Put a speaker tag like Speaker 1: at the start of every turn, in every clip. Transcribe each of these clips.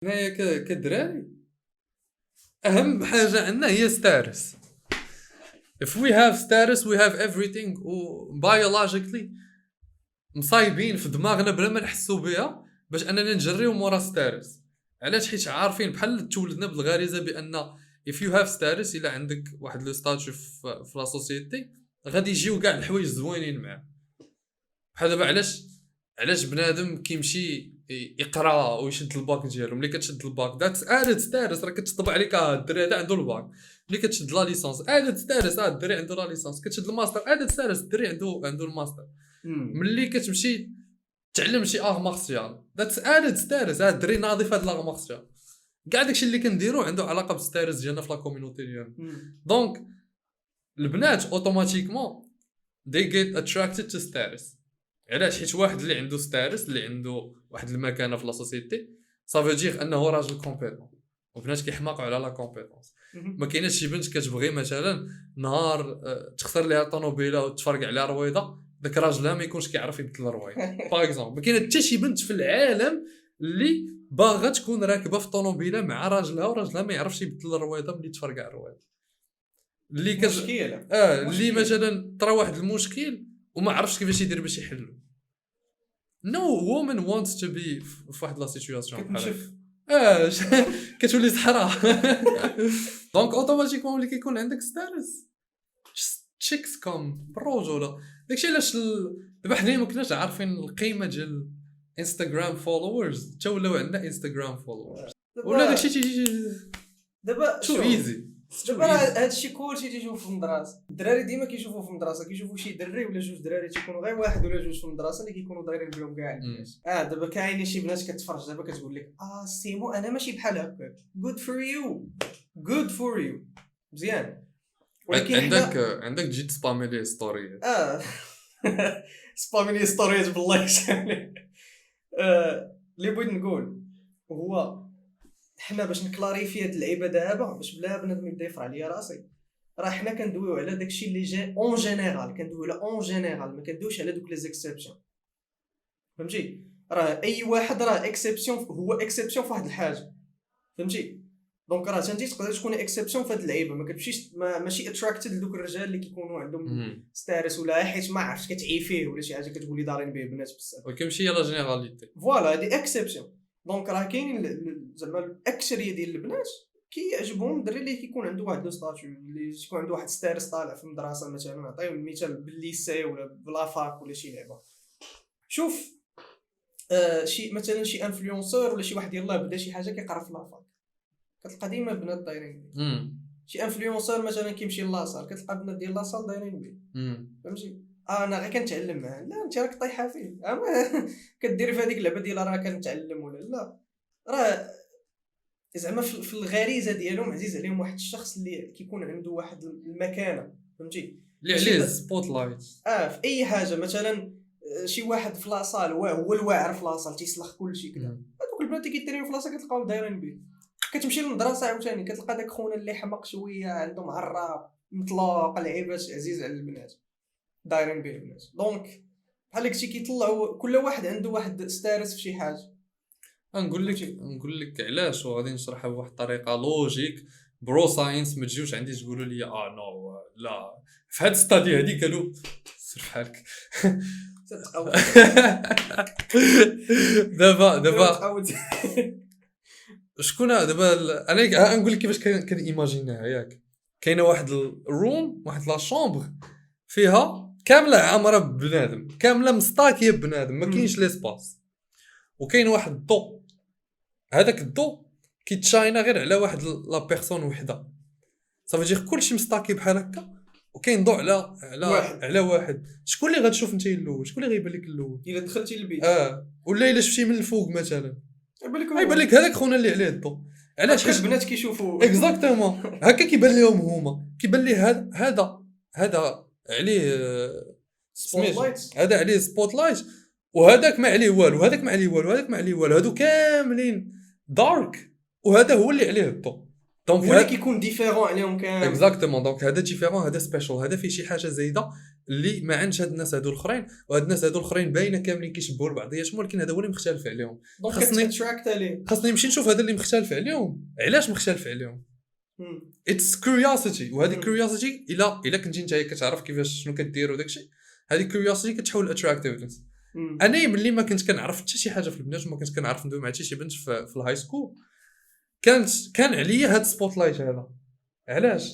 Speaker 1: هنايا كدراري اهم حاجه عندنا هي ستارس. if we have status we have everything و biologically مصايبين في دماغنا بلا ما نحسوا بها باش اننا نجريو مورا ستارس. علاش؟ حيت عارفين بحال تولدنا بالغريزه بان if you have status الا عندك واحد لو ستاتيو في لا سوسيتي غادي يجيو كاع الحوايج زوينين معاه. بحال دابا علاش بنادم كيمشي يقرا ويشد الباك ديالو. ملي كتشد الباك ذاتس ادد ستارس، راه كتطبع عليك الدري هذا عنده الباك. ملي كتشد لا ليسونس ادد ستارس، الدري عنده لا ليسونس. كتشد الماستر ادد ستارس، الدري عنده الماستر. ملي كتمشي تعلم شي ار مارسيال ذاتس ادد ستارس، الدري ناضي في هاد لا مارسيال. كاع داكشي اللي كنديرو عنده علاقه بالستارس ديالنا في لا كوميونيتي ديالنا. دونك البنات اوتوماتيكمون they get attracted to status. علاش؟ حيت واحد اللي عنده ستارس، اللي عنده واحد المكانه في لا سوسيتي، صافي دير انه راجل كومبيتون. وبنات كيحماقوا على لا كومبيتونس. ما كايناش شي بنت كتبغي مثلا نهار تخسر ليها الطوموبيله وتفرق عليها رويضه، داك راجلها ما يكونش كيعرف يبدل الرويضه. باغ اكزومبل ما كاينه حتى شي بنت في العالم اللي باغا تكون راكبه في الطوموبيله مع راجلها وراجلها ما يعرفش يبدل الرويضه ملي تفرقع الرويضه. اللي
Speaker 2: مشكله
Speaker 1: اللي مثلا طرا واحد المشكل وما عرفش كيفاش يدير باش يحلو. no woman wants to be في واحد لا سيتوياسيون
Speaker 2: كتنشف
Speaker 1: كتولي صحراء. دونك اوتوماتيكمون ملي كيكون عندك ستارس تشيكس كوم بالرجوله. داكشي علاش دابا حنا ما كناش عارفين القيمه ديال انستغرام فولورز حتى ولاو عندنا انستغرام فولورز ولا داكشي تيجي
Speaker 2: دابا
Speaker 1: تو ايزي.
Speaker 2: دابا هادشي كلشي تيشوف في المدرسه. الدراري ديما كيشوفوا في المدرسه، كيشوفوا شي دري ولا جوج دراري تيكونوا غير واحد ولا جوج في المدرسه اللي كيكونوا دايرين بهم كاع الناس. دابا كاينين شي بنات كتفرج دابا كتقول لك سيمو انا ماشي بحال هكاك. good for you مزيان.
Speaker 1: ولكن عندك تجي تسبامي لي ستوري.
Speaker 2: سبامي لي ستوريات بالله يسامحك. اللي بغيت نقول هو حنا باش نكلاريفي هاد اللعيبه دابا باش بلا بنادم يبدا يفرع عليا راسي، راه حنا كندويو على داكشي اللي جا اون جينيرال، كندويو على اون جينيرال، ما كندويوش على دوك لي زيكسيبسيون. فهمتي؟ راه اي واحد راه اكسبسيون، هو اكسبسيون في واحد الحاجه. فهمتي؟ دونك راه انت تقدر تكون اكسبسيون في هاد اللعيبه، ما كتمشيش ماشي اتراكتد لدوك الرجال اللي كيكونوا عندهم ستارس ولا حيت ما عرفتش كتعي فيه ولا شي حاجه كتقولي دارين به بنات بزاف.
Speaker 1: وكيمشي لا جينيراليتي.
Speaker 2: فوالا هادي اكسبسيون. دونك راه كاينين زعما الاكثريه ديال البنات كيعجبهم الدري اللي كيكون عنده واحد لو ستاتيو، اللي يكون عنده واحد ستارس طالع في المدرسه مثلا. نعطيو المثال بالليسي ولا بلافاك ولا شي لعبه. شوف شي مثلا شي انفلونسور ولا شي واحد يلاه بدا شي حاجه كيقرا في لافاك، كتلقى ديما البنات دايرين بيه. شي انفلونسور مثلا كيمشي لاصال، كتلقى البنات ديال لاصال دايرين بيه. فهمتي؟ انا غير كنتعلم معاه. لا انت راك طايحه فيه، كديري في هذيك اللعبه ديال راه كنتعلم ولا لا. راه زعما في الغريزه ديالهم عزيز عليهم واحد الشخص اللي كيكون عنده واحد المكانه. فهمتي؟
Speaker 1: اللي عليه سبوت لايت
Speaker 2: في اي حاجه. مثلا شي واحد في لاصال هو الواعر في لاصال تيسلخ كلشي كذا، هذوك البنات اللي كيترينيو في لاصال كتلقاهم دايرين به. كتمشي للمدرسه عاوتاني كتلقى داك خونا اللي حمق شويه عندهم عرا مطلق لعيبات عزيز على البنات دايرين به البنات. دونك بحال هكشي كيطلعوا كل واحد عنده واحد ستارس في شي حاجه.
Speaker 1: نقول لك علاش، وغادي نشرحها بواحد الطريقه لوجيك برو ساينس. ما تجيوش عندي تقولوا لي نو لا في هاد ستادي هادي قالوا سير بحالك. دابا شكون دابا انا نقول لك كيفاش كان ايماجينيها. ياك كاينه واحد الروم، واحد لا شومبر فيها كامله عامره ببنادم، كامله مستاكيه ببنادم، ما كاينش ليسباس. وكاين واحد الضو، هذاك الضو كيتشاينا غير على واحد لا بيرسون وحده. صافي دير كلشي مستاكي بحال هكا، وكاين ضوء على واحد. شكون اللي غتشوف انت الاول؟ شكون اللي غيبان لك الاول
Speaker 2: الا دخلتي للبيت؟
Speaker 1: ولا الا شفتي من الفوق مثلا
Speaker 2: يبان
Speaker 1: لك هذاك خونا اللي عليه الضوء. علاش؟
Speaker 2: حيت البنات كيشوفوا
Speaker 1: اكزاكتومون هكا كيبان لهم هما، كيبان ليه هذا عليه هذا عليه سبوت لايت، وهذاك ما عليه والو، هذاك ما عليه والو، هذاك ما عليه والو، هادو كاملين دارك، وهذا هو اللي عليه الضوء. دونك
Speaker 2: هو اللي كيكون ديفيرون عليهم كامل.
Speaker 1: اكزاكتومون. دونك هذا ديفيرون، هذا سبيشال، هذا فيه شي حاجه زايده اللي ما عندش هاد الناس هادو الاخرين، وهاد الناس هادو الاخرين باينه كاملين كيشبهوا لبعضياتهم، ولكن هذا هو اللي مختلف عليهم.
Speaker 2: دونك
Speaker 1: خاصني-
Speaker 2: كتراكت عليه.
Speaker 1: خاصني نمشي نشوف هذا اللي مختلف عليهم علاش مختلف عليهم. اتس كيوريوسيتي، وهذه كيوريوسيتي الا كنتي نتايا كتعرف كيفاش شنو كدير وداكشي، هذه كيوريوسيتي كتحول اتراكتيفنس. انا ملي ما كنت كنعرف حتى شي حاجه في البنات، وما كنت كنعرف ندوي مع حتى شي بنت في الهاي سكول، كان عليا هاد سبوت لايت هذا. علاش؟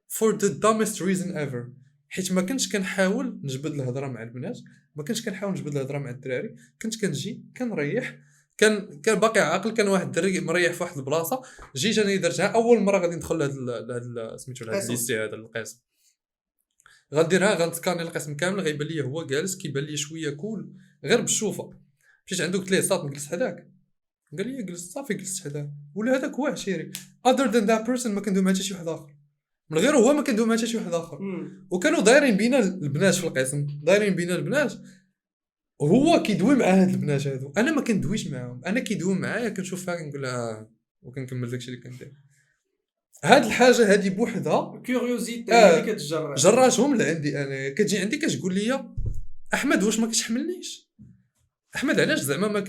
Speaker 1: for the dumbest reason ever، حيت ما كنتش كنحاول نجبد الهضره مع البنات، ما كنتش كنحاول نجبد الهضره مع الدراري، كنت كنجي كنريح، كان باقي عاقل. كان واحد الدري مريح في واحد البلاصه، جيت انا درتها اول مره غادي ندخل لهاد سميتو لهاد الليسي هذا القسم، غنديرها غنسكاني القسم كامل، غيبان لي هو جالس كيبان لي شويه كول غير بالشوفه. مشيت عنده قلت ليه صاط نجلس حداك، قال لي جلس صافي جلست حداه، ولا هذاك هو عشيري. other than that person ما كندوي مع حتى شي واحد اخر، من غير هو ما كندوي مع حتى شي واحد اخر. وكانوا دايرين بينا البنات في القسم، دايرين بينا البنات، وهو كيدوي مع هاد البنات هادو، انا ما كندويش معاهم، انا كيدوي معايا كنشوفها كنقول لها وكنكمل داكشي اللي كندير. هاد الحاجه هادي بوحدها
Speaker 2: كيوريوزيتي اللي كتجرى
Speaker 1: جراتهم لعندي انا. كتجي عندي كتقول لي احمد واش ما كتحملنيش؟ احمد علاش زعما ما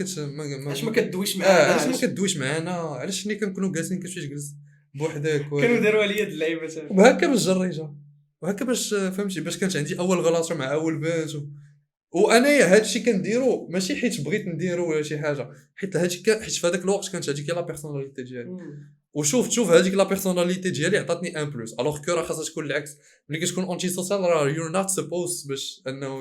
Speaker 2: علاش ما كدويش معانا؟
Speaker 1: علاش ما كدويش معانا؟ علاش ملي كنكونوا جالسين كتمشي تجلس بوحدك؟
Speaker 2: كانوا داروا عليا هاد اللعيبه
Speaker 1: وهكا باش جريجه، وهكا باش فهمتي، باش كانت عندي اول غلاطه مع اول بنت وانايا هادشي كنديرو ماشي حيت بغيت نديرو ولا شي حاجه، حيت هادشي حيت في هذاك الوقت كانت هذيك لا بيرسوناليتي ديالي. وشوف هذيك لا بيرسوناليتي ديالي عطاتني ان بلوس، الوغ كو راه خاصها تكون العكس. ملي كتكون اونتي سوسيال راه يور نوت سبوز باش انه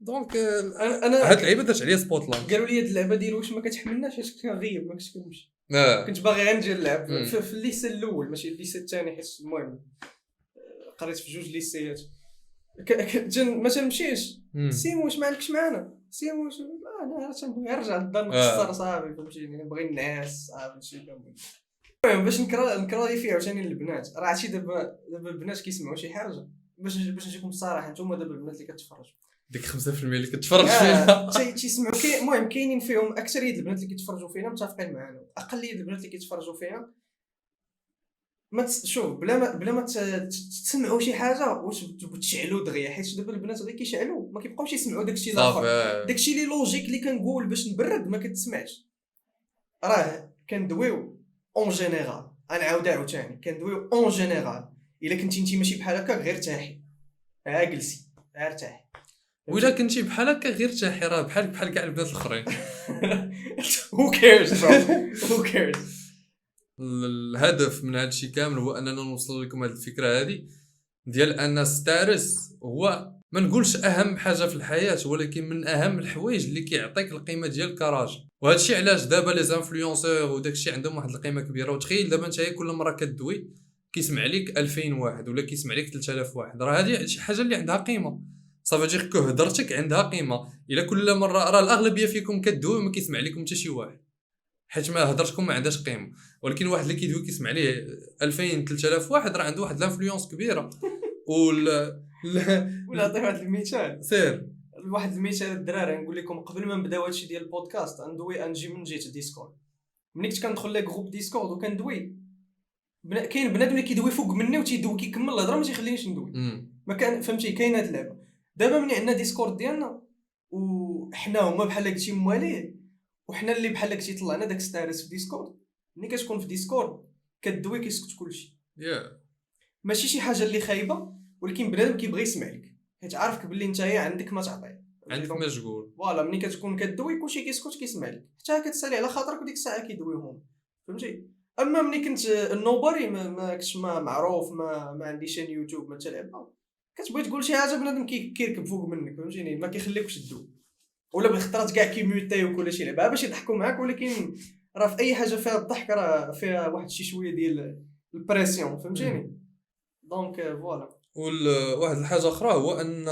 Speaker 1: دونك
Speaker 2: انا
Speaker 1: هاد اللعيبه درت عليا سبوت لايت.
Speaker 2: قالوا لي هاد اللعبه ديال واش ما كتحملناش، حيت كنت كنغيب ما كنتش كنمشي، كنت باغي غير نجي نلعب في الليسي الاول ماشي الليسي الثاني، حيت المهم قريت في جوج ليسيات ما تنمشيش. سيمو واش ما عندكش معانا؟ سيمو واش انا تنبغي نرجع للدار نكسر صاحبي، فهمتيني، نبغي نعس صاحبي شي كامل. المهم باش نكرا فيه عاوتاني البنات، راه عرفتي دابا البنات كيسمعوا شي حاجه، باش نجيكم بصراحه، نتوما دابا البنات اللي كتفرجوا
Speaker 1: ديك 5% اللي كتفرج فينا
Speaker 2: تيسمعوا المهم كاينين فيهم اكثريه البنات اللي كيتفرجوا فينا متفقين معنا، اقليه البنات اللي كيتفرجوا فينا ما شوف بلا ما تسمعوا شي حاجه وتشعلوا دغيا، حيت دابا البنات غير كيشعلوا ما كيبقاوش يسمعوا داكشي الاخر، داكشي اللي لوجيك اللي كنقول باش نبرد ما كتسمعش. راه كندويو اون جينيرال، انا عاوتاني كندويو اون جينيرال. الا كنتي انت ماشي بحال هكا غير ارتاحي، جلسي ارتاحي.
Speaker 1: ولا كنتي بحال هكا غير ارتاحي، راه بحال كاع البنات الاخرين.
Speaker 2: who cares.
Speaker 1: الهدف من هذا الشيء كامل هو اننا نوصل لكم هذه الفكره هذه ديال ان ستارس هو ما نقولش اهم حاجه في الحياه، ولكن من اهم الحوايج اللي كيعطيك القيمه ديال كراجل. وهذا الشيء علاش دابا لي زانفلونسور وداك الشيء عندهم واحد القيمه كبيره. وتخيل دابا انت كل مره كدوي كيسمع لك 2000 واحد ولا كيسمع لك 3000 واحد، راه هذه شي حاجه اللي عندها قيمه. صافي دير كو هضرتك عندها قيمه. الا كل مره راه الاغلبيه فيكم كدوي ما كيسمع لكم حتى شي واحد، حيت ما هضرتكم ما عندهاش قيمه. ولكن واحد اللي كيدوي كيسمع ليه 2000 3000 واحد راه عنده واحد لانفلونس كبيره. ولا
Speaker 2: نعطي واحد المثال،
Speaker 1: سير
Speaker 2: واحد المثال الدراري نقول لكم قبل ما نبداو هادشي ديال البودكاست ندوي انجي من جيت ديسكورد. ملي كنت كندخل لي جروب ديسكورد وكندوي كاين بنادم اللي كيدوي فوق مني وتيدوي كيكمل الهضره ما تيخلينيش ندوي. ما كان فهمتي كاين هاد اللعبه. دابا ملي عندنا ديسكورد ديالنا وحنا هما بحال قلتي مواليه وحنا اللي بحال قلتي طلعنا داك ستارس في ديسكورد، ملي كتكون في ديسكورد كدوي كيسكت كلشي. ماشي شي حاجه اللي خايبه، ولكن بنادم كيبغي يسمع لك حيت عارفك باللي نتايا عندك ما تعطي،
Speaker 1: عندك ما تقول.
Speaker 2: فوالا ملي كتكون كدوي كلشي كيسكت كيسمع لك حتى كتسالي على خاطرك وديك الساعه كيدويهم، فهمتي. اما ملي كنت النوباري ما كنتش معروف ما عنديش شان يوتيوب ما تلعبها، كتبغي تقول شي حاجه بنادم كيركب فوق منك، فهمتيني، ما كيخليوكش تدوي، ولا بالخطرات كاع كيميوتيو كل شيء لعبه باش يضحكوا معاك. ولكن راه في اي حاجه فيها الضحك راه فيها واحد شي شويه ديال البريسيون، فهمتيني. دونك فوالا.
Speaker 1: واحد الحاجه اخرى هو ان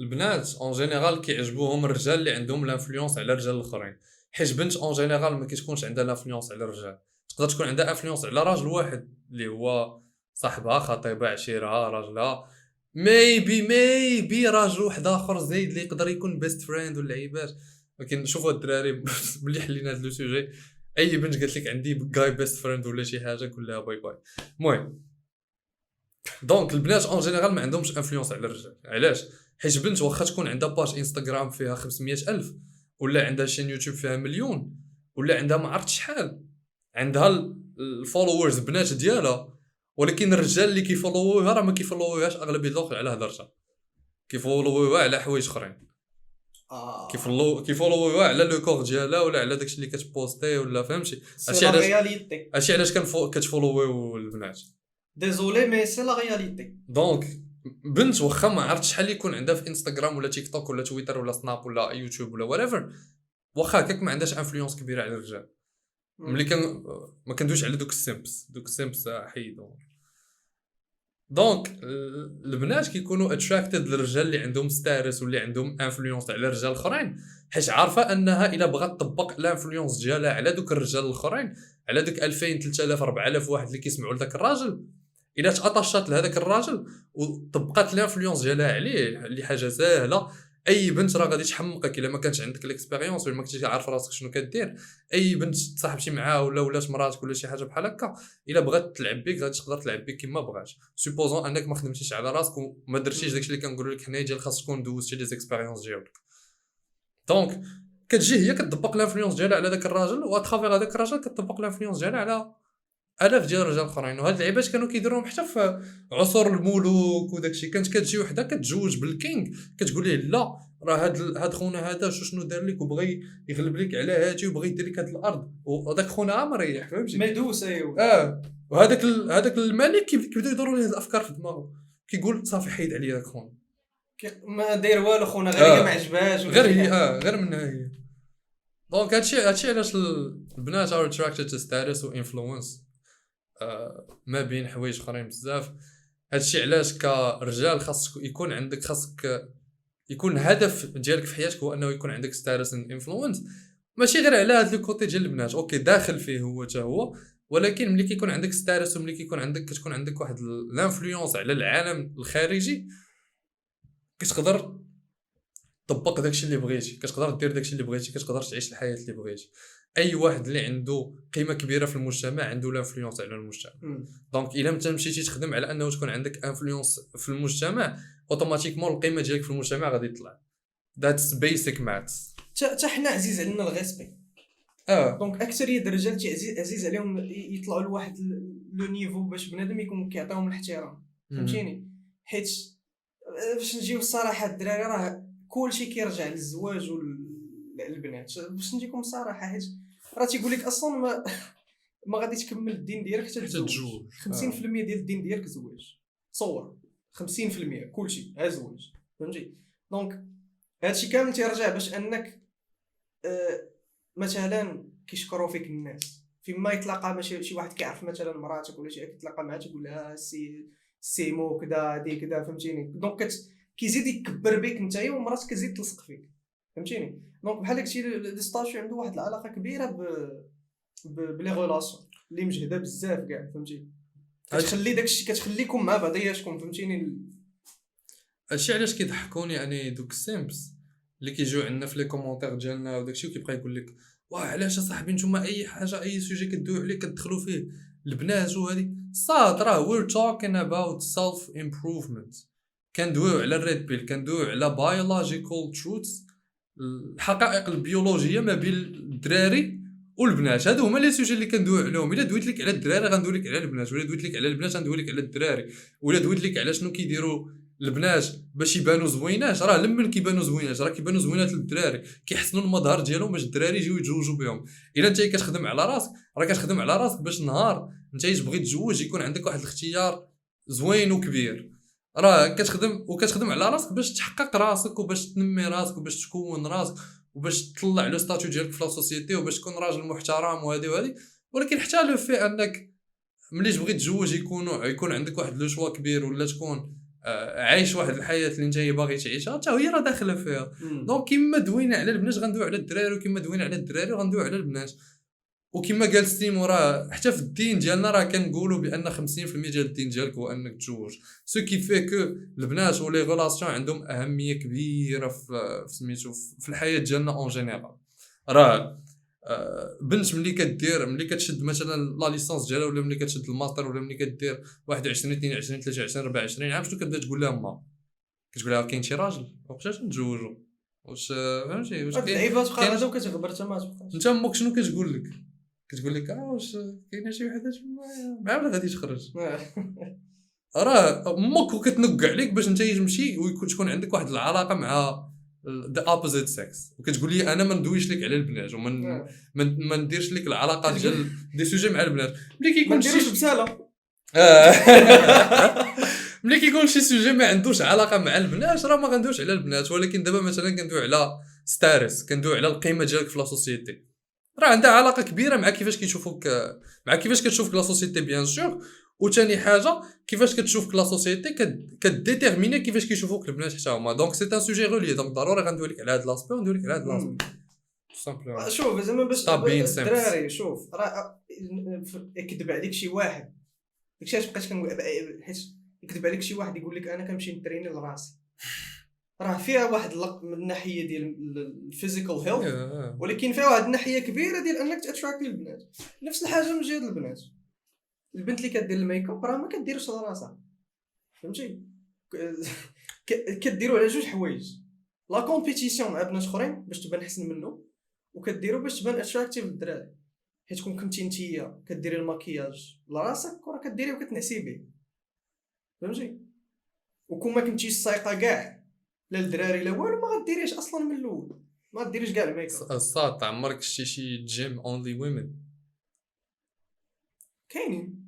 Speaker 1: البنات اون جينيرال كيعجبوهم الرجال اللي عندهم لانفلونس على الرجال الاخرين، حيت بنت اون جينيرال ما كتكونش عندها لانفلونس على الرجال، تقدر تكون عندها انفلونس على راجل واحد اللي هو صاحبها خطيبها عشيرها راجلها، ميبي راجل واحد اخر زايد اللي يقدر يكون بيست فريند ولا عيبات. ولكن شوفوا الدراري ملي حلينا هذا لو سوجي اي بنت قالت لك عندي جاي بيست فريند ولا شي حاجه كلها باي باي. المهم دونك البنات اون جينيرال ما عندهمش انفلونس على الرجال. علاش؟ حيت بنت واخا تكون عندها باج انستغرام فيها 500,000 ولا عندها شين يوتيوب فيها مليون ولا عندها ما عرفت شحال، عندها الفولورز بنات ديالها، ولكن الرجال اللي كيفولووها راه ما كيفولووهاش اغلبيه الوقت على هضرتها، كيفولووها على حوايج اخرين، كيفولووها على لو كور ديالها ولا على داكشي اللي كتبوستي ولا فهمتي.
Speaker 2: سي لا رياليتي.
Speaker 1: هادشي علاش كتفولويو البنات.
Speaker 2: ديزولي مي سي لا رياليتي.
Speaker 1: دونك بنت واخا ما عرفت شحال يكون عندها في انستغرام ولا تيك توك ولا تويتر ولا سناب ولا يوتيوب ولا whatever، واخا هكاك ما عندهاش انفلونس كبيره على الرجال. ملي كان ما كندويش على دوك السيمبس حيدو. دونك البنات كيكونوا اتراكتد للرجال اللي عندهم ستارس واللي عندهم انفلونس على الرجال الاخرين، حيت عارفه انها الا بغات تطبق الانفلونس ديالها على دوك الرجال الاخرين، على دوك 2000 3000 4000 واحد اللي كيسمعوا لذاك الراجل، الا تاطاشات لهذاك الراجل وطبقات الانفلونس ديالها عليه اللي حاجه ساهله، اي بنت راه غادي تحمقك الا ما كانش عندك الاكسبيريونس ولا ما كنتيش عارف راسك شنو كدير. اي بنت تصاحبتي معاها ولا ولات مراتك ولا شي حاجه بحال هكا، الا بغات تلعب بك غادي تقدر تلعب بك كما بغات، سوبوزون انك ما خدمتيش على راسك وما درتيش داكشي اللي كنقولوا لك حنايا ديال خاص تكون دوزتي لي زيكسبيريونس ديالك. دونك كتجي هي كتطبق الانفلونس ديالها على داك الراجل، واترافير هذاك الراجل كتطبق الانفلونس ديالها على الاف ديال الرجال الاخرين. وهاد اللعيبات كانوا كيديروهم حتى في عصور الملوك وداكشي. كانت كتجي وحده كتزوج بالكينغ كتقول ليه لا راه هاد خونا هذا شنو دار لك وبغى يغلب لك على هادي وبغى يدير لك هاد الارض، وداك خونا مريح فهمتي
Speaker 2: مدوس. ايوا
Speaker 1: وهذاك الملك كيبداو يدوروا ليه الافكار في دماغه، كيقول صافي حيد عليا داك خونا
Speaker 2: ما داير والو خونا، غير هي ما عجبهاش
Speaker 1: غير هي غير منها هي. دونك هادشي علاش البنات ار اتراكتد تو ستاتس و انفلونس ما بين حوايج اخرين بزاف. هادشي علاش كرجال خاصك يكون الهدف ديالك في حياتك هو انه يكون عندك ستاتس اند انفلونس، ماشي غير على هاد الكوتي ديال البنات. اوكي داخل فيه هو حتى هو، ولكن ملي كيكون عندك ستاتس وملي كتكون عندك واحد الانفلونس على العالم الخارجي، كتقدر طبق داكشي اللي بغيتي، كتقدر دير داكشي اللي بغيتي، كتقدر تعيش الحياه اللي بغيتي. اي واحد اللي عنده قيمه كبيره في المجتمع عنده الانفلونس على المجتمع. دونك الا انت مشيتي تخدم على انه تكون عندك انفلونس في المجتمع، اوتوماتيكمون القيمه ديالك في المجتمع غادي تطلع. ذاتس بيسيك ماثس.
Speaker 2: حتى حنا عزيز علينا الريسبي. دونك اكثريه الرجال عزيز عليهم يطلعوا لواحد لو نيفو باش بنادم يكون كيعطيهم الاحترام، فهمتيني؟ حيت باش نجيو الصراحه الدراري راه كلشي كيرجع للزواج والبنات. باش نجيكم الصراحه حيت راه تيقول لك اصلا ما غادي تكمل الدين ديالك حتى تزوج. 50% ديال الدين ديالك زواج، تصور 50% كلشي ها زواج، فهمتي؟ دونك هادشي كامل تيرجع باش انك مثلا كيشكروا فيك الناس فيما يتلاقى ماشي شي واحد كيعرف مثلا مراتك ولا شي كيتلاقى معها تيقول لها سيمو كذا هادي كذا، فهمتيني؟ دونك كيزيد يكبر بك نتايا ومراتك كتزيد تلصق فيك، فهمتيني؟ دونك بحال داكشي لي ستاشيو عنده واحد العلاقه كبيره بلي غولاسيون اللي مجهده بزاف كاع، فهمتي؟ كتخلي داكشي كتخليكم مع بعضياتكم، فهمتيني؟
Speaker 1: هادشي علاش كيضحكوني يعني دوك السيمبس اللي كيجيو عندنا في لي كومونتير ديالنا وداكشي وكيبقى يقول لك واه علاش اصاحبي نتوما اي حاجه اي سوجي كدويو عليه كتدخلوا فيه البنات وهذه صاد. راه وير توكين اباوت سيلف امبروفمنت، كندويو على الريد بيل، كندويو على بيولوجيكال تروثس، الحقائق البيولوجيه ما بين الدراري والبنات. هادو هما لي سوجي اللي كندويو عليهم. الا دويت لك على الدراري غندوي لك على البنات، ولا دويت لك على البنات غندوي لك على الدراري، ولا دويت لك على شنو كيديروا البنات باش يبانوا زوينات. راه لمن كيبانوا زوينات راه كيبانوا زوينات للدراري، كيحسنوا المظهر ديالهم باش الدراري يجيو يتزوجوا بهم. الا انت كتخدم على راسك راه كتخدم على راسك باش نهار انت تبغي تتزوج يكون عندك واحد الاختيار زوين وكبير. راه كتخدم على راسك باش تحقق راسك وباش تنمي راسك وباش تكون راسك وباش تطلع لو ستاتيو ديالك في لا سوسيتي وباش تكون راجل محترم وهذه. ولكن حتى لو في انك ملي تبغي تتزوج يكون عندك واحد لو شوا كبير ولا تكون عايش واحد الحياه اللي انت باغي تعيشها حتى هي راه داخله فيها. دونك كيما دوينا على البنات غندوي على الدراري، وكيما دوينا على الدراري غندوي على البنات. وكما قال ستيمو راه حتى في الدين ديالنا راه كنقولوا بان 50% ديال الدين ديالك هو انك تتزوج، سو كي في كو البنات ولي غولاسيون عندهم اهميه كبيره في سميتو في الحياه ديالنا اون جينيرال. راه بنت ملي كتشد مثلا لا ليسانس ديالها ولا ملي كتشد الماستر ولا ملي كدير 21 22 23 24 عام شنو كتبدا تقول لها ما كتقول لها كاين شي راجل وقتاش نتزوجوا واش فهمتي واش
Speaker 2: هاد
Speaker 1: كاين
Speaker 2: اللعيبات بحال هادو كتغبر حتى ما تبقاش.
Speaker 1: انت امك شنو كتقول لك واش كاينه شي وحده مع ولا غادي تخرج راه امك وكتنق عليك باش انت تمشي وتكون عندك واحد العلاقه مع the opposite sex وكتقول لي انا ما ندويش لك على البنات ومن ما نديرش لك العلاقات ديال دي سوجي مع البنات ملي
Speaker 2: ما
Speaker 1: كيكون
Speaker 2: نديروش بساله.
Speaker 1: ملي كيكون شي سوجي ما عندوش علاقه مع البنات راه ما غندويش على البنات ولكن دابا مثلا كندوي على ستارس كندوي على القيمه ديالك في لا سوسيتي راه عندها علاقه كبيره مع كيفاش كيشوفوك مع كيفاش كتشوفك لا سوسيتي بيان سور وثاني حاجه كيفاش كتشوفك لا سوسيتي كديتيرميني كيفاش كيشوفوك البنات حتى هما دونك سي ان سوجي غولي دونك ضروري غندوي لك على هذا لاسبي وندوي لك على هذا لاسبي سامبلومون
Speaker 2: شوف زعما باش
Speaker 1: طابين سامبل.
Speaker 2: الدراري شوف راه يكذب عليك شي واحد داكشي علاش بقيت كنقول حيت يكذب عليك شي واحد يقول لك انا كنمشي نتريني لراسي راه فيها واحد من الناحيه ديال الفيزيكال هيلث ولكن فيها واحد الناحيه كبيره ديال انك تاتراكتي البنات. نفس الحاجه من جهه البنات البنت اللي كدير الميك اب راه ما كديرش لراسها فهمتي كديروا على جوج حوايج لا كومبيتيسيون مع بنات اخرين باش تبان احسن منه وكديروا باش تبان اتراكتيف للدراري حيت كنتي نتيا كديري الماكياج لراسك وراه كديري وكتنعسي به فهمتي وكون ما كنتيش سايقه كاع لا الدراري لا والو ما غديريش اصلا من الاول ما غديريش كاع الميك اب.
Speaker 1: الصاد عمرك شي جيم اونلي ويمن
Speaker 2: كاينين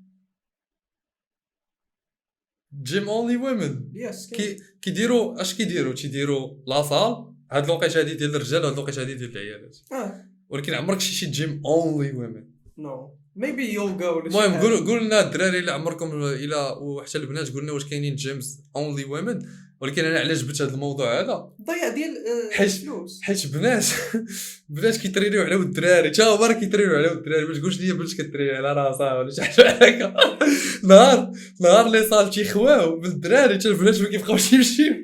Speaker 1: جيم اونلي ويمن
Speaker 2: يس
Speaker 1: كيديروا اش تيديروا لاصال هاد الوقيته هادي ديال الرجال وهاد الوقيته هادي ديال العيالات ولكن عمرك شي جيم اونلي ويمن
Speaker 2: نو ميبي يوغا ولا
Speaker 1: المهم قول لنا الدراري اللي عمركم الى وحتى البنات قلنا واش كاينين جيمز اونلي ويمن ولكن انا علاش جبت هذا الموضوع هذا
Speaker 2: ضيع ديال الفلوس
Speaker 1: حيت بنات كيترينيو على الدراري تا هما كيترينيو على الدراري ما تقولش لي بنت كتريني على راسها ولا شي حاجه هكا نهار لي صال تيخواو بالدراري حتى البنات ما كيبقاوش يمشيو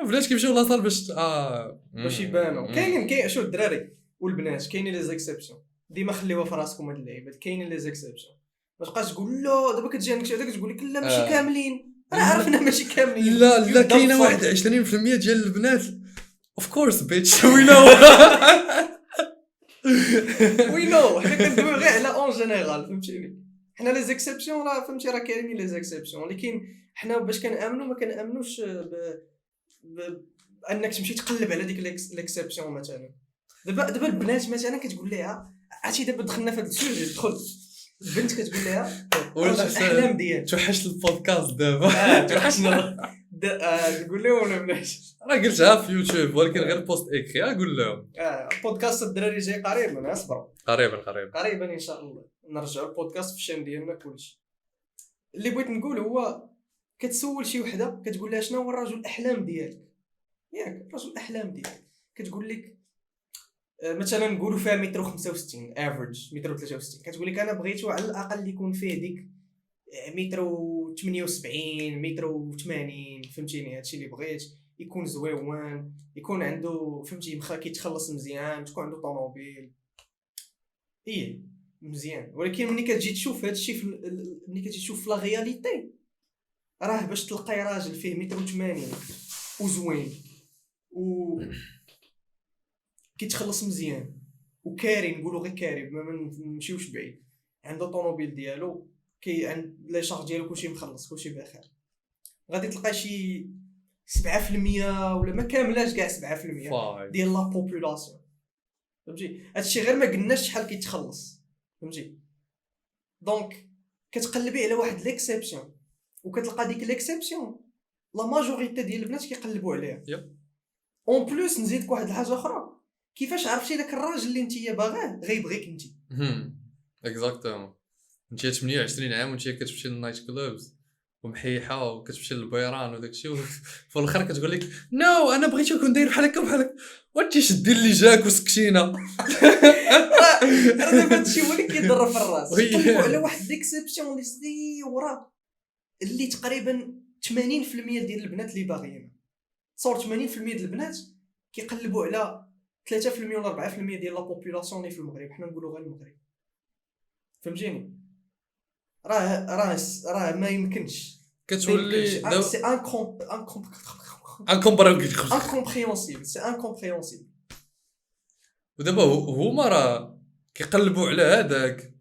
Speaker 1: البنات كيمشيو لاصال
Speaker 2: باش يبانوا كاين شوف الدراري والبنات كاينين لي زيكسيبسيون ديما خليوها في راسكم هاد اللعيبات كاينين لي زيكسيبسيون ما تبقاش تقول لا دابا كتجي عندك شي وحده كتقول لك لا ماشي كاملين راه عرفنا ماشي كاملين
Speaker 1: لا كاينه واحد 20% ديال البنات اوف كورس بيتش وي نو
Speaker 2: حنا كندويو غير على اون جينيرال فهمتيني حنا لي زيكسيبسيون راه فهمتي راه كاينين لي زيكسيبسيون ولكن حنا باش كنامنوا ما كنامنوش انك تمشي تقلب على ديك ليكسيبسيون مثلا دابا البنات مثلا كتقول لها عرفتي دابا دخلنا في هذا السوجي دخل البنت كتقول لها الاحلام ديالك
Speaker 1: توحشت البودكاست دابا
Speaker 2: توحشنا تقول لهم ولا بلاش
Speaker 1: راه قلتها في يوتيوب ولكن غير بوست اكري قول لهم
Speaker 2: بودكاست الدراري جاي قريبا اصبروا
Speaker 1: قريبا
Speaker 2: ان شاء الله نرجعوا البودكاست في الشان ديالنا كلشي اللي بغيت نقول هو كتسول شي وحده كتقول لها شنو هو الرجل الاحلام ديالك ياك الرجل الاحلام ديالك كتقول لك مثلا نقولوا فيها متر 65 افريج متر 63 كتقول لك انا بغيتو على الاقل يكون فيه ديك متر 78 متر 80 فهمتيني هادشي اللي بغيت يكون زويون يكون عنده فهمتي كيتخلص مزيان تكون عنده طوموبيل مزيان ولكن ملي كتجي تشوف هادشي ملي كتجي تشوف في لا رياليتي راه باش تلقاي راجل فيه متر 80 وزوين و كيتخلص مزيان وكاري نقولوا غير كاري ما نمشيوش بعيد عنده طوموبيل ديالو عند لي شارج ديالو كلشي مخلص كلشي بخير غادي تلقى شي 7% ولا ما كاملاش كاع 7% ديال لا بوبولاسيون فهمتي هادشي غير ما قلناش شحال كيتخلص فهمتي دونك كتقلبي على واحد ليكسيبسيون وكتلقى ديك ليكسيبسيون لا ماجوريتي ديال البنات كيقلبوا عليها اون بلوس نزيدك واحد الحاجه اخرى كيفاش عرفتي داك الراجل اللي نتيا باغاه غيبغيك انت
Speaker 1: اكزاكتومون انت 28 عام وانت كتمشي للنايت كلوبز ومحيحه وكتمشي للبيران وداكشي وفي الاخر كتقول لك نو انا بغيت نكون داير بحال هكا بحال هكا وانت شدي اللي جاك وسكتينا
Speaker 2: راه دابا هادشي هو اللي كيضر في الراس كنقولوا على واحد ديكسيبسيون اللي صغيره اللي تقريبا 80% ديال البنات اللي باغيين صور 80% ديال البنات كيقلبوا على 3% ولا 4% ديال لا بوبولاسيون اللي في المغرب، حنا نقولوا غير المغرب. فهمتيني؟ راه ما يمكنش
Speaker 1: كتولي
Speaker 2: سي انكومبريهنسيبل، سي انكومبريهنسيبل.
Speaker 1: ودابا هما راه كيقلبوا على هذاك،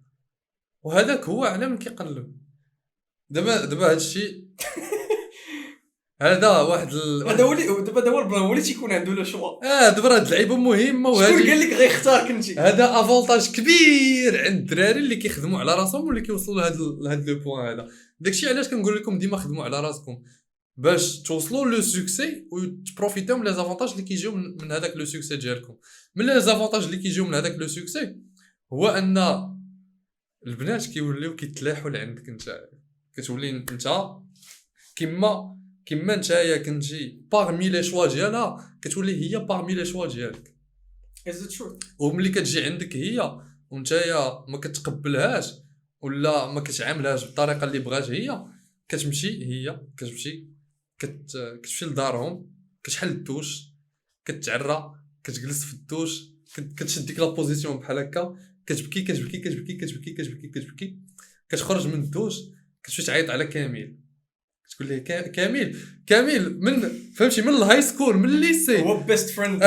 Speaker 1: وهذاك هو على من كيقلب. دابا هادشي هذا واحد
Speaker 2: هذا هو البلان، هو اللي تيكون عنده لو شوا.
Speaker 1: دابا راه هاد اللعيبه مهمه،
Speaker 2: شكون
Speaker 1: وهادي
Speaker 2: قال لك غيختار كنتي؟
Speaker 1: هذا افونتاج كبير عند الدراري اللي كيخدموا على راسهم واللي كيوصلوا لهاد لو بوين هذا. داكشي علاش كنقول لكم ديما خدموا على راسكم باش توصلوا لو سوكسي وتبروفيتيو من لي زافونتاج اللي كيجيو من هذاك لو سوكسي ديالكم. من لي زافونتاج اللي كيجيو من هذاك لو سوكسي هو ان البنات كيوليو كيتلاحوا لعندك انت، كتولي انت كيما نتايا كنتي باغمي لي شوا ديالها، كتولي هي باغمي لي شوا ديالك.
Speaker 2: از ترو.
Speaker 1: وملي كتجي عندك هي ونتايا ما كتقبلهاش ولا ما كتعاملهاش بالطريقه اللي بغات هي، كتمشي كتمشي لدارهم، كتحل الدوش، كتعرى، كتجلس في الدوش، كتشد ديك لا بوزيسيون بحال هكا، كتبكي كتبكي كتبكي كتبكي كتبكي كتبكي، كتخرج من الدوش كتمشي تعيط على كامل، تقول ليه كامل من فهمتي من الهاي سكول من الليسي
Speaker 2: هو بيست فريند.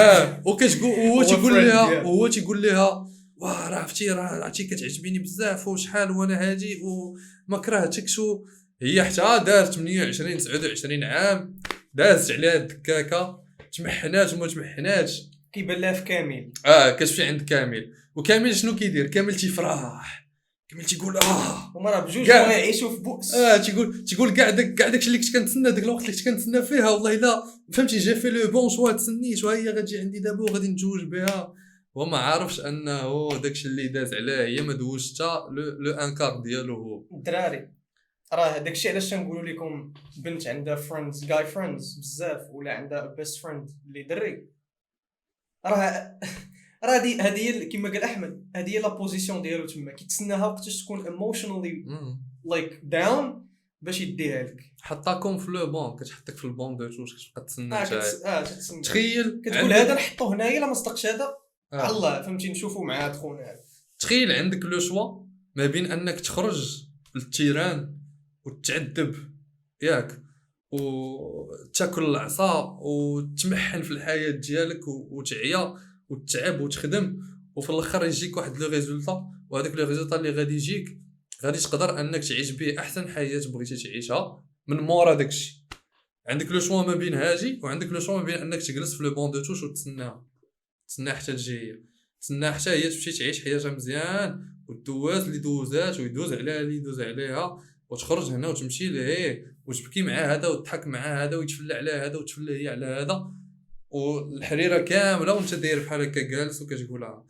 Speaker 1: هو تيقول لها واه راه عرفتي كتعجبيني بزاف وشحال وانا هادي وما كرهتكش. هي حتى دارت 28 29 عام، دازت عليها الدكاكه، تمحنات وما تمحناتش،
Speaker 2: كيبان لها في كامل.
Speaker 1: كتمشي عند كامل، وكامل شنو كيدير؟ كامل تيفرح، كامل تيقول
Speaker 2: هما راه بجوج يعيشوا في بؤس.
Speaker 1: تيقول كاع داكشي اللي كنت كنتسنى، داك الوقت اللي كنت كنتسنى فيها والله الا فهمتي جا في لو بون شوا، تسنيت وها هي غتجي عندي دابا وغادي نتزوج بها. وما عارفش انه داكشي اللي داز عليه هي ما دوزش حتى لو انكار ديالو هو.
Speaker 2: الدراري راه داكشي علاش تنقولوا لكم بنت عندها فريندز جاي فريندز بزاف ولا عندها بيست فريند اللي دري، راه هادي هي كما قال احمد، هادي هي لا بوزيسيون ديالو تما، كيتسناها وقتاش تكون ايموشنالي لايك داون باش يديها لك.
Speaker 1: حطاكم في لو بون، كتحطك في البون دو توش، كتبقى تسنى
Speaker 2: تتسنى.
Speaker 1: تخيل
Speaker 2: كتقول هذا نحطوه هنايا، لا ما صدقش هذا الله فهمتي نشوفوا مع هاد خونا هذا.
Speaker 1: تخيل عندك لو شوا ما بين انك تخرج للتيران وتعذب ياك وتاكل العصا وتمحن في الحياه ديالك وتعيا وتتعب وتخدم، وفي الاخر يجيك واحد لو ريزولطا، وهذاك لو ريزولطا اللي غادي يجيك غادي تقدر انك تعيش به احسن حياه بغيتي تعيشها من مورا داكشي. عندك لو شوا ما بين هاجي، وعندك لو شوا ما بين انك تجلس في لو بون دو توش وتسناها، تسنى حتى تجي هي، تسنى حتى هي تمشي تعيش حياتها مزيان ودوز اللي دوزات ويدوز عليها اللي يدوز عليها، وتخرج هنا وتمشي لهيه وتبكي مع هذا وتضحك مع هذا ويتفلى على هذا وتفلى هي على هذا، والحريره كامله وانت داير بحال هكا جالس وكتقولها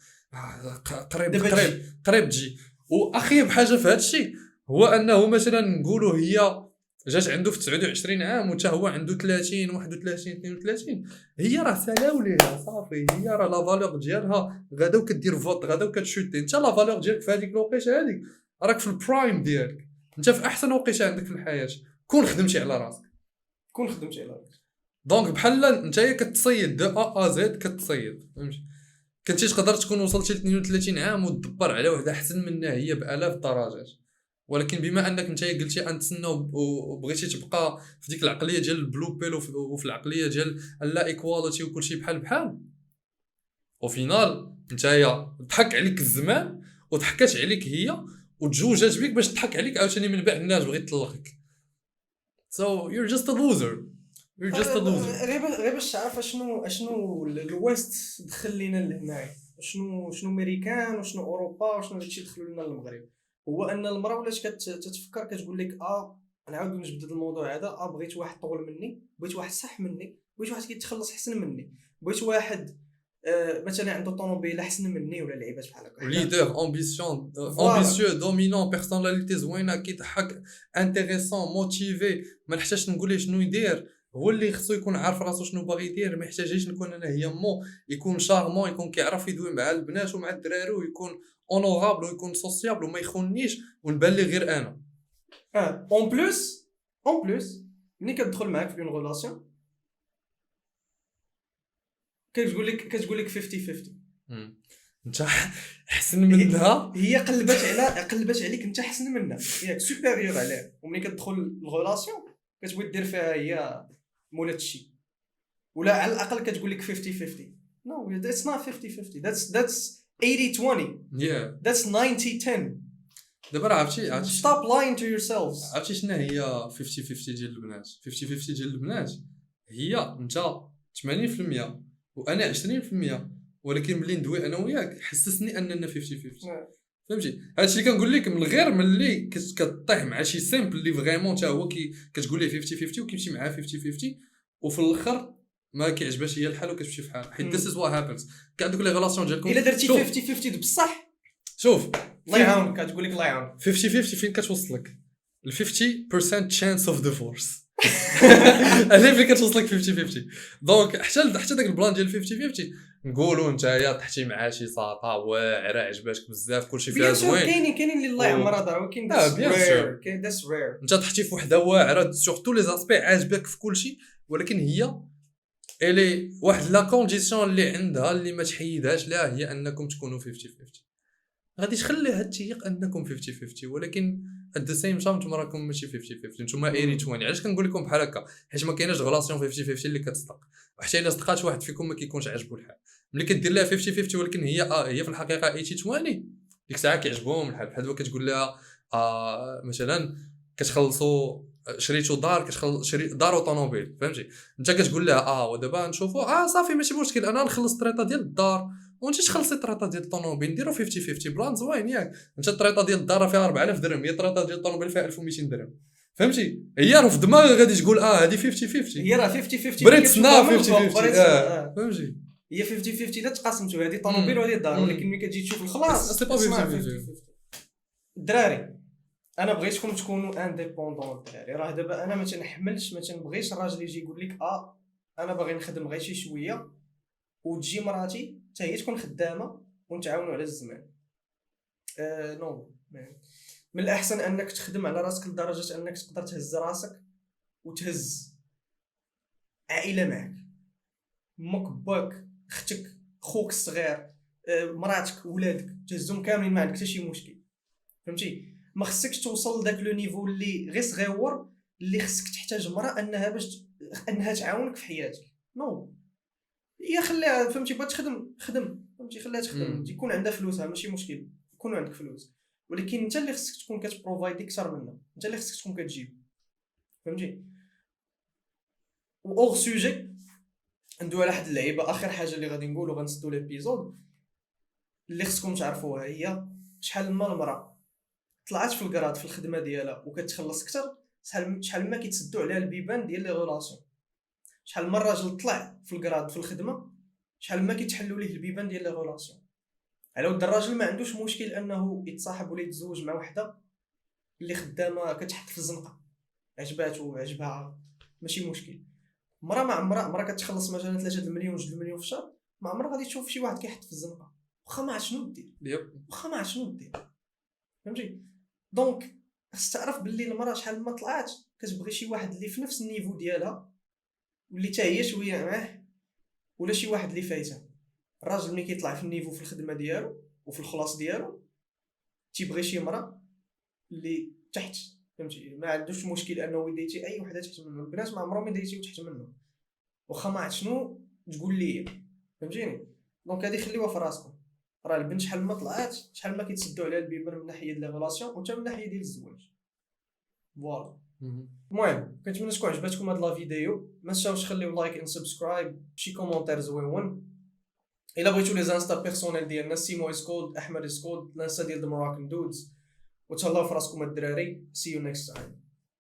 Speaker 1: قريب تجي. واخيب حاجه في هذا الشيء هو انه مثلا نقولوا هي جات عنده في 29 عام وتا هو عنده 30 31 32، هي راه سالاو ليها صافي، هي راه لا فالور ديالها غدا وكدير فوت غدا وكتشوتي. انت لا فالور ديالك في هذيك الوقيته هذيك راك في البرايم ديالك، انت في احسن وقيته عندك في الحياه، كون خدمتي على راسك. دونك بحال انت كتصيد دو ا زد، كتصيد فهمتي، كنتي تقدر تكون وصلتي ل 32 عام وتدبر على وحده احسن منها هي بالاف الدرجات، ولكن بما انك انت قلتي انتسنى وبغيتي تبقى في ديك العقليه ديال البلو بيل وفي العقليه ديال لا ايكواليتي وكلشي بحال وفينال انت ضحك عليك الزمان وضحكات عليك هي وتزوجات بك باش تضحك عليك عاوتاني من بعد الناس بغيت تطلقك. So you're just a loser.
Speaker 2: غير باش تعرف شنو الويست دخل لينا لهنايا، شنو امريكان وشنو اوروبا وشنو داكشي دخلوا لنا للمغرب، هو ان المراه ولات كتفكر كتقول لك نعاود نجبد الموضوع هذا، بغيت واحد طول مني، بغيت واحد صح مني، بغيت واحد كيتخلص احسن مني، بغيت واحد مثلا عنده طوموبيل احسن مني ولا لعيبات بحال هكا، ليدر
Speaker 1: امبيسيو دومينون بيرسوناليتي زوينه كيضحك انتريسون موتيفي، ما نحتاجش نقول ليه شنو يدير، هو اللي خصو يكون عارف راسو شنو باغي يدير، ما يحتاجش نكون انا هي يكون شارمون، يكون كيعرف يدوي مع البنات ومع الدراري ويكون اونورابل ويكون سوسيابل وما يخوننيش ونبان لي غير انا.
Speaker 2: اون بلوس ملي كتدخل معاك في اون ريلاسيون كتقول لك 50-50.
Speaker 1: انت احسن منها.
Speaker 2: هي قلبت عليك انت احسن منها، ياك سوبيريور عليها، وملي كتدخل الغولاسيون كتبغي دير فيها هي مولات الشيء، ولا على الاقل كتقول لك 50-50. No, that's not 50-50. That's 80-20.
Speaker 1: Yeah.
Speaker 2: That's 90-10.
Speaker 1: دابا عرفتي
Speaker 2: Stop lying to yourselves.
Speaker 1: عرفتي شنو هي 50-50 ديال البنات؟ 50-50 ديال البنات هي انت 80% وانا 20%، ولكن ملي ندوي انا وياك حسسني اننا 50-50. فهمتي؟ هادشي اللي كنقول لك من غير ملي كطيح مع شي سيمبل اللي فريمون حتى هو كتقول ليه 50-50 وكيمشي معاه 50-50 وفي الاخر ما كيعجبهاش هي الحال وكتمشي في حال، حيت this is what happens. كاع دوك لي ريلاسيون ديالكم
Speaker 2: الا درتي 50-50 بصح
Speaker 1: شوف
Speaker 2: الله يعاونك، كتقول لك الله يعاونك.
Speaker 1: 50-50 فين كتوصلك؟ ال 50% chance of divorce. انا فين كتوصلك 50-50. دونك حتى داك البلان ديال 50-50 نقولوا نتايا طحتي مع شي ساطا واعره عجباتك بزاف كلشي فيها زوين،
Speaker 2: كاينين اللي الله يعمرها دار، ولكن كاين داس رير.
Speaker 1: انت طحتي في وحده واعره سورتو لي زاسبي عاجبك في كلشي، ولكن هي الي واحد لا كونديسيون اللي عندها اللي ما تحيدهاش لها هي انكم تكونوا 50-50. غادي تخليها تيق انكم 50-50، ولكن at the same time نتوما راكم ماشي 50-50، نتوما 80-20. علاش كنقول لكم بحال هكا؟ حيت ما كايناش غلاسيون 50-50 اللي كتصدق، وحتى الا صدقات واحد فيكم ما كيكونش عاجبو الحال. ملي كدير لها 50-50 ولكن هي في الحقيقه 80-20، ديك الساعه كيعجبهم الحال. بحال دابا كتقول لها مثلا كتخلصوا شريتو دار، شري دار وطوموبيل، فهمتي؟ انت كتقول لها ودابا نشوفوا صافي ماشي مشكل، انا نخلص الطريطه ديال الدار وانت تخلصي الطريطه ديال الطوموبيل، نديرو 50-50 بلان زوين ياك. انت الطريطه ديال الدار فيها 4000 درهم، هي الطريطه ديال الطوموبيل فيها 1200 درهم، فهمتي؟ هي في دماغها غادي تقول هذه 50-50،
Speaker 2: هي راه 50-50
Speaker 1: بريت سنا 50-50 فهمتي؟
Speaker 2: هي 50-50 الا تقاسمتوا هذه الطوموبيل وهذه الدار، ولكن ملي كتجي تشوف الخلاص
Speaker 1: سي با 50-50.
Speaker 2: الدراري انا بغيتكم تكونوا انديبوندون. الدراري راه دابا انا ما تنحملش، ما تنبغيش الراجل يجي يقول لك انا باغي نخدم غير شي شويه، وتجي مراتي حتى هي تكون خدامه ونتعاونوا على الزمان. نو من الاحسن انك تخدم على راسك لدرجه انك تقدر تهز راسك وتهز عائله معك، امك باك اختك خوك الصغير مراتك ولادك، تهزهم كاملين ما عندك حتى شي مشكل، فهمتي؟ ما خصكش توصل لذاك لو نيفو اللي غير صغيور اللي خصك تحتاج مراه انها تعاونك في حياتك. نو هي خليها، فهمتي؟ بغات تخدم فهمتي؟ خليها تخدم، يكون عندها فلوسها ماشي مشكل، يكون عندك فلوس، ولكن انت اللي خصك تكون كتبروفايدي اكثر منها، انت اللي خصك تكون كتجيب، فهمتي؟ واوغ سوجي ندوي على واحد اللعيبه. اخر حاجه اللي غادي نقولوا غنسدوا ليبيزود اللي خصكم تعرفوها هي شحال ما المراه طلعت في الكراد في الخدمه ديالها وكتخلص اكثر، شحال ما كيتسدوا عليها البيبان ديال لي غولاسيون. شحال من راجل طلع في الكراد في الخدمه شحال ما كيتحلوا ليه البيبان ديال لي غولاسيون. على ود الراجل ما عندوش مشكل انه يتصاحب ولا يتزوج مع وحده اللي خدامه كتحط في الزنقه، عجباتو عجبها ماشي مشكل. مرة مع مرة كتخلص مثلا 3 مليون 2 مليون في الشهر، ما عمرها غادي تشوف شي واحد كيحط في الزنقه، واخا ما عرف شنو دير، واخا ما عرف شنو دير، فهمتي؟ دونك خص تعرف باللي المراه شحال ما طلعات كتبغي شي واحد اللي في نفس النيفو ديالها واللي حتى هي شويه معاه، ولا شي واحد اللي فايته. الراجل ملي كيطلع في النيفو في الخدمه ديالو وفي الخلاص ديالو تيبغي شي مراه اللي تحت، فهمتي؟ ما عندوش مشكل انه يديتي اي وحده تحت منه. البنات ما عمرهم يديتيو تحت منه واخا ما عرفت شنو تقول لي، فهمتيني؟ دونك هذه خليوها في راسكم. راه البنت شحال ما طلعات شحال ما كيتسدوا عليها البيبان من ناحيه ديال لي ريلاسيون وحتى من ناحيه ديال الزواج. فوالا. المهم كنتمنى تكون عجبتكم هاد لا فيديو، ما تنساوش تخليو لايك اند سبسكرايب، شي كومونتير زويون. الا بغيتو لي زانستا بيرسونيل ديالنا سيمو اسكود، احمد اسكود، الانستا ديال ذا موراكن دودز. وتهلاو في راسكم الدراري. see you next time.